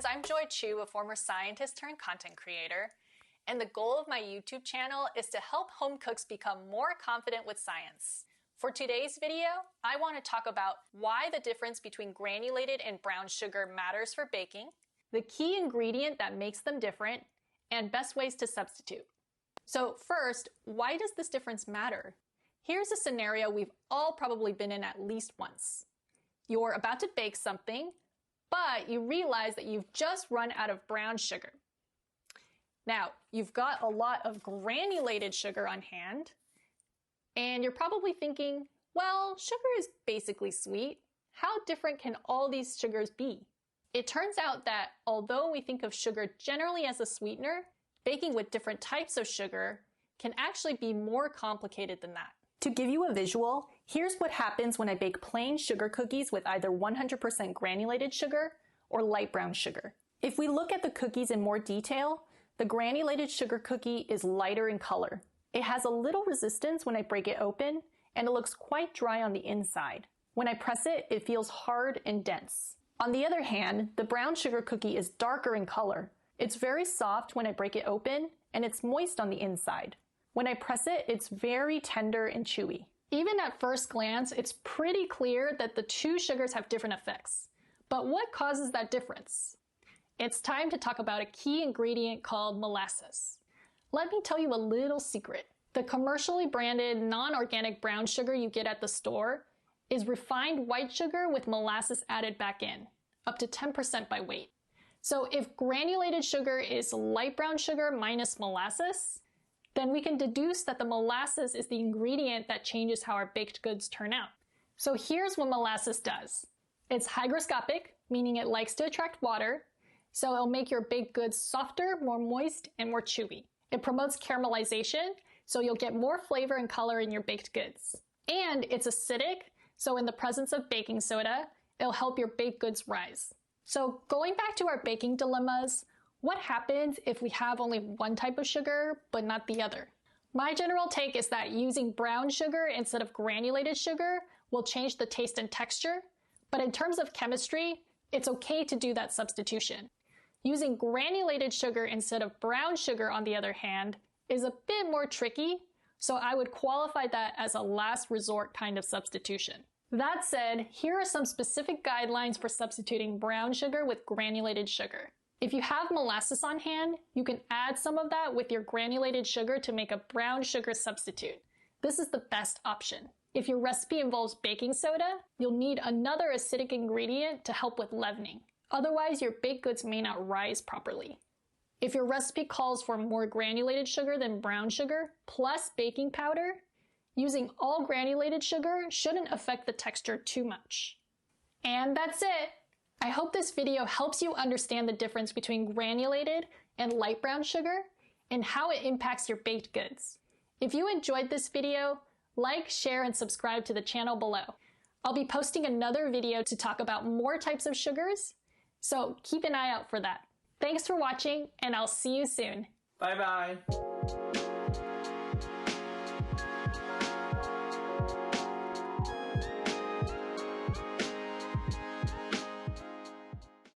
friends, I'm Joy Chu, a former scientist turned content creator, and the goal of my YouTube channel is to help home cooks become more confident with science. For today's video, I want to talk about why the difference between granulated and brown sugar matters for baking, the key ingredient that makes them different, and best ways to substitute. So first, why does this difference matter? Here's a scenario we've all probably been in at least once. You're about to bake something, but you realize that you've just run out of brown sugar. Now, you've got a lot of granulated sugar on hand, and you're probably thinking, well, sugar is basically sweet. How different can all these sugars be? It turns out that although we think of sugar generally as a sweetener, baking with different types of sugar can actually be more complicated than that. To give you a visual, here's what happens when I bake plain sugar cookies with either 100% granulated sugar or light brown sugar. If we look at the cookies in more detail, the granulated sugar cookie is lighter in color. It has a little resistance when I break it open, and it looks quite dry on the inside. When I press it, it feels hard and dense. On the other hand, the brown sugar cookie is darker in color. It's very soft when I break it open, and it's moist on the inside. When I press it, it's very tender and chewy. Even at first glance, it's pretty clear that the two sugars have different effects. But what causes that difference? It's time to talk about a key ingredient called molasses. Let me tell you a little secret. The commercially branded non-organic brown sugar you get at the store is refined white sugar with molasses added back in, up to 10% by weight. So if granulated sugar is light brown sugar minus molasses, then we can deduce that the molasses is the ingredient that changes how our baked goods turn out. So here's what molasses does. It's hygroscopic, meaning it likes to attract water, so it'll make your baked goods softer, more moist, and more chewy. It promotes caramelization, so you'll get more flavor and color in your baked goods. And it's acidic, so in the presence of baking soda, it'll help your baked goods rise. So going back to our baking dilemmas, what happens if we have only one type of sugar, but not the other? My general take is that using brown sugar instead of granulated sugar will change the taste and texture, but in terms of chemistry, it's okay to do that substitution. Using granulated sugar instead of brown sugar, on the other hand, is a bit more tricky, so I would qualify that as a last resort kind of substitution. That said, here are some specific guidelines for substituting brown sugar with granulated sugar. If you have molasses on hand, you can add some of that with your granulated sugar to make a brown sugar substitute. This is the best option. If your recipe involves baking soda, you'll need another acidic ingredient to help with leavening. Otherwise, your baked goods may not rise properly. If your recipe calls for more granulated sugar than brown sugar, plus baking powder, using all granulated sugar shouldn't affect the texture too much. And that's it! I hope this video helps you understand the difference between granulated and light brown sugar and how it impacts your baked goods. If you enjoyed this video, like, share, and subscribe to the channel below. I'll be posting another video to talk about more types of sugars, so keep an eye out for that. Thanks for watching, and I'll see you soon. Bye bye.